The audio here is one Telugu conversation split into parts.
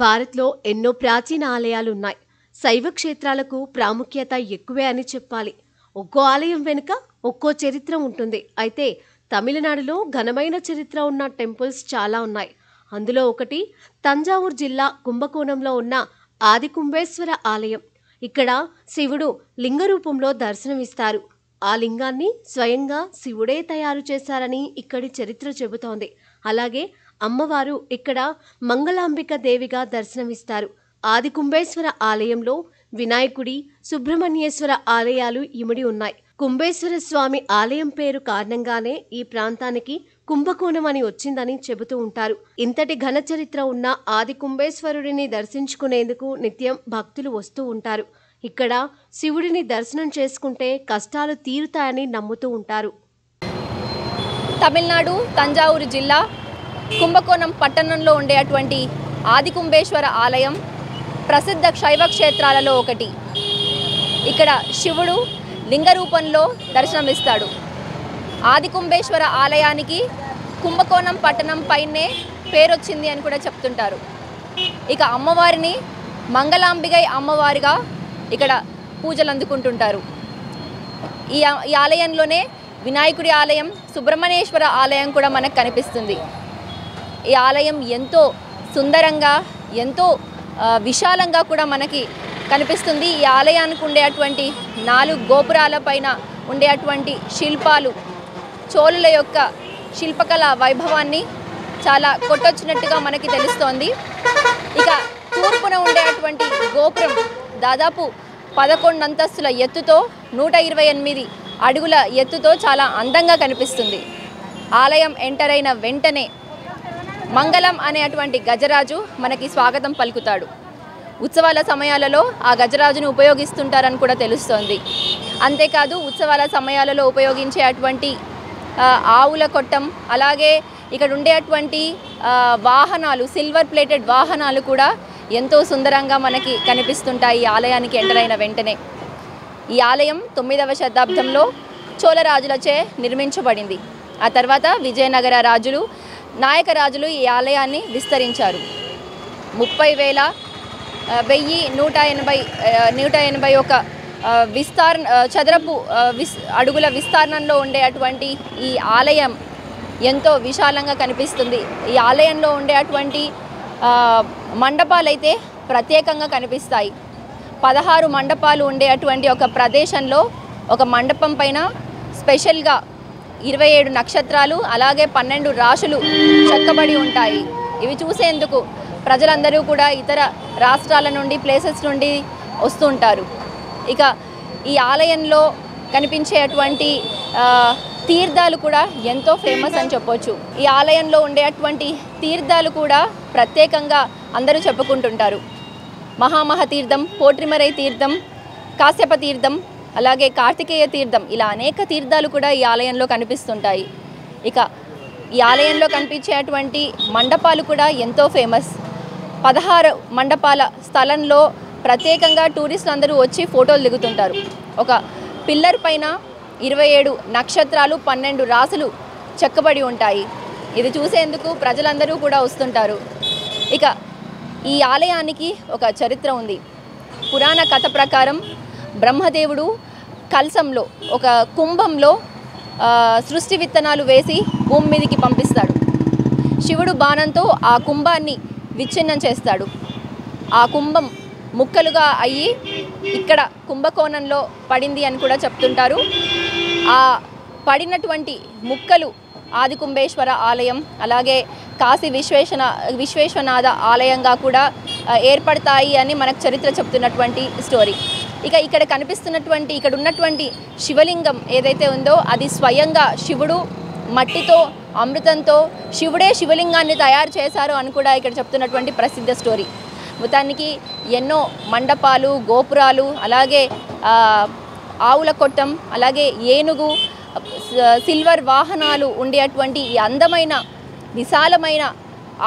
భారత్లో ఎన్నో ప్రాచీన ఆలయాలున్నాయి. శైవ క్షేత్రాలకు ప్రాముఖ్యత ఎక్కువే అని చెప్పాలి. ఒక్కో ఆలయం వెనుక ఒక్కో చరిత్ర ఉంటుంది. అయితే తమిళనాడులో ఘనమైన చరిత్ర ఉన్న టెంపుల్స్ చాలా ఉన్నాయి. అందులో ఒకటి తంజావూరు జిల్లా కుంభకోణంలో ఉన్న ఆదికుంభేశ్వర ఆలయం. ఇక్కడ శివుడు లింగ రూపంలో దర్శనమిస్తారు. ఆ లింగాన్ని స్వయంగా శివుడే తయారు చేశారని ఇక్కడి చరిత్ర చెబుతోంది. అలాగే అమ్మవారు ఇక్కడ మంగళాంబిక దేవిగా దర్శనమిస్తారు. ఆదికుంభేశ్వర ఆలయంలో వినాయకుడి, సుబ్రహ్మణ్యేశ్వర ఆలయాలు ఇమిడి ఉన్నాయి. కుంభేశ్వర స్వామి ఆలయం పేరు కారణంగానే ఈ ప్రాంతానికి కుంభకోణం అని వచ్చిందని చెబుతూ ఉంటారు. ఇంతటి ఘన చరిత్ర ఉన్న ఆది కుంభేశ్వరుడిని దర్శించుకునేందుకు నిత్యం భక్తులు వస్తూ ఉంటారు. ఇక్కడ శివుడిని దర్శనం చేసుకుంటే కష్టాలు తీరుతాయని నమ్ముతూ ఉంటారు. తమిళనాడు తంజావూరు జిల్లా కుంభకోణం పట్టణంలో ఉండేటువంటి ఆదికుంభేశ్వర ఆలయం ప్రసిద్ధ శైవ క్షేత్రాలలో ఒకటి. ఇక్కడ శివుడు లింగ రూపంలో దర్శనమిస్తాడు. ఆదికుంభేశ్వర ఆలయానికి కుంభకోణం పట్టణం పైనే పేరొచ్చింది అని కూడా చెప్తుంటారు. ఇక అమ్మవారిని మంగళాంబిగై అమ్మవారిగా ఇక్కడ పూజలు అందుకుంటుంటారు. ఈ ఆలయంలోనే వినాయకుడి ఆలయం, సుబ్రహ్మణ్యేశ్వర ఆలయం కూడా మనకు కనిపిస్తుంది. ఈ ఆలయం ఎంతో సుందరంగా, ఎంతో విశాలంగా కూడా మనకి కనిపిస్తుంది. ఈ ఆలయానికి ఉండేటువంటి 4 గోపురాల పైన ఉండేటువంటి శిల్పాలు చోళుల యొక్క శిల్పకళ వైభవాన్ని చాలా కొట్టొచ్చినట్టుగా మనకి తెలుస్తోంది. ఇక తూర్పున ఉండేటువంటి గోపురం దాదాపు 11 అంతస్తుల ఎత్తుతో 128 అడుగుల ఎత్తుతో చాలా అందంగా కనిపిస్తుంది. ఆలయం ఎంటర్ అయిన వెంటనే మంగళం అనేటువంటి గజరాజు మనకి స్వాగతం పలుకుతాడు. ఉత్సవాల సమయాలలో ఆ గజరాజును ఉపయోగిస్తుంటారని కూడా తెలుస్తోంది. అంతేకాదు ఉత్సవాల సమయాలలో ఉపయోగించే అటువంటి ఆవుల కొట్టం, అలాగే ఇక్కడ ఉండేటువంటి వాహనాలు, సిల్వర్ ప్లేటెడ్ వాహనాలు కూడా ఎంతో సుందరంగా మనకి కనిపిస్తుంటాయి ఈ ఆలయానికి ఎంటర్ అయిన వెంటనే. ఈ ఆలయం 9వ శతాబ్దంలో చోళరాజులచే నిర్మించబడింది. ఆ తర్వాత విజయనగర రాజులు, నాయక రాజులు ఈ ఆలయాన్ని విస్తరించారు. 30,181 చదరపు అడుగుల విస్తరణలో ఉండేటువంటి ఈ ఆలయం ఎంతో విశాలంగా కనిపిస్తుంది. ఈ ఆలయంలో ఉండేటువంటి మండపాలైతే ప్రత్యేకంగా కనిపిస్తాయి. 16 మండపాలు ఉండేటువంటి ఒక ప్రదేశంలో ఒక మండపం పైన స్పెషల్గా 27 నక్షత్రాలు, అలాగే 12 రాశులు చెక్కబడి ఉంటాయి. ఇవి చూసేందుకు ప్రజలందరూ కూడా ఇతర రాష్ట్రాల నుండి, ప్లేసెస్ నుండి వస్తుంటారు. ఇక ఈ ఆలయంలో కనిపించేటువంటి తీర్థాలు కూడా ఎంతో ఫేమస్ అని చెప్పొచ్చు. ఈ ఆలయంలో ఉండేటువంటి తీర్థాలు కూడా ప్రత్యేకంగా అందరూ చెప్పుకుంటుంటారు. మహామహ తీర్థం, పోట్రిమరై తీర్థం, కాశ్యప తీర్థం, అలాగే కార్తికేయ తీర్థం, ఇలా అనేక తీర్థాలు కూడా ఈ ఆలయంలో కనిపిస్తుంటాయి. ఇక ఈ ఆలయంలో కనిపించేటువంటి మండపాలు కూడా ఎంతో ఫేమస్. 16 మండపాల స్థలంలో ప్రత్యేకంగా టూరిస్టులు అందరూ వచ్చి ఫోటోలు దిగుతుంటారు. ఒక పిల్లర్ పైన 27 నక్షత్రాలు, 12 రాసులు చెక్కబడి ఉంటాయి. ఇది చూసేందుకు ప్రజలందరూ కూడా వస్తుంటారు. ఇక ఈ ఆలయానికి ఒక చరిత్ర ఉంది. పురాణ కథ ప్రకారం బ్రహ్మదేవుడు కలశంలో, ఒక కుంభంలో సృష్టి విత్తనాలు వేసి భూమి మీదకి పంపిస్తాడు. శివుడు బాణంతో ఆ కుంభాన్ని విచ్ఛిన్నం చేస్తాడు. ఆ కుంభం ముక్కలుగా అయ్యి ఇక్కడ కుంభకోణంలో పడింది అని కూడా చెప్తుంటారు. ఆ పడినటువంటి ముక్కలు ఆదికుంభేశ్వర ఆలయం, అలాగే కాశీ విశ్వేశ్వనాథ ఆలయంగా కూడా ఏర్పడతాయి అని మనకు చరిత్ర చెప్తున్నటువంటి స్టోరీ. ఇక ఇక్కడ కనిపిస్తున్నటువంటి, ఇక్కడ ఉన్నటువంటి శివలింగం ఏదైతే ఉందో అది స్వయంగా శివుడు మట్టితో, అమృతంతో శివుడే శివలింగాన్ని తయారు చేశారు అని కూడా ఇక్కడ చెప్తున్నటువంటి ప్రసిద్ధ స్టోరీ. మొత్తానికి ఎన్నో మండపాలు, గోపురాలు, అలాగే ఆవుల కొట్టం, అలాగే ఏనుగు, సిల్వర్ వాహనాలు ఉండేటువంటి ఈ అందమైన విశాలమైన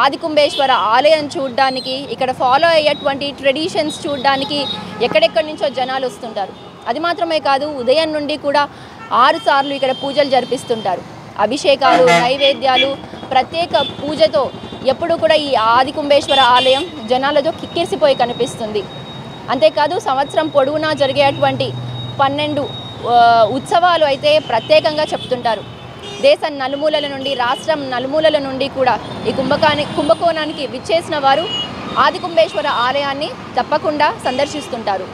ఆదికుంభేశ్వర ఆలయం చూడడానికి, ఇక్కడ ఫాలో అయ్యేటువంటి ట్రెడిషన్స్ చూడడానికి ఎక్కడెక్కడి నుంచో జనాలు వస్తుంటారు. అది మాత్రమే కాదు, ఉదయం నుండి కూడా 6 సార్లు ఇక్కడ పూజలు జరిపిస్తుంటారు. అభిషేకాలు, నైవేద్యాలు, ప్రత్యేక పూజతో ఎప్పుడు కూడా ఈ ఆది కుంభేశ్వర ఆలయం జనాలతో కిక్కిరిసిపోయి కనిపిస్తుంది. అంతేకాదు సంవత్సరం పొడవునా జరిగేటువంటి 12 ఉత్సవాలు అయితే ప్రత్యేకంగా చెప్తుంటారు. దేశం నలుమూలల నుండి, రాష్ట్రం నలుమూలల నుండి కూడా ఈ కుంభకోణానికి విచ్చేసిన వారు ఆది కుంభేశ్వర ఆలయాన్ని తప్పకుండా సందర్శిస్తుంటారు.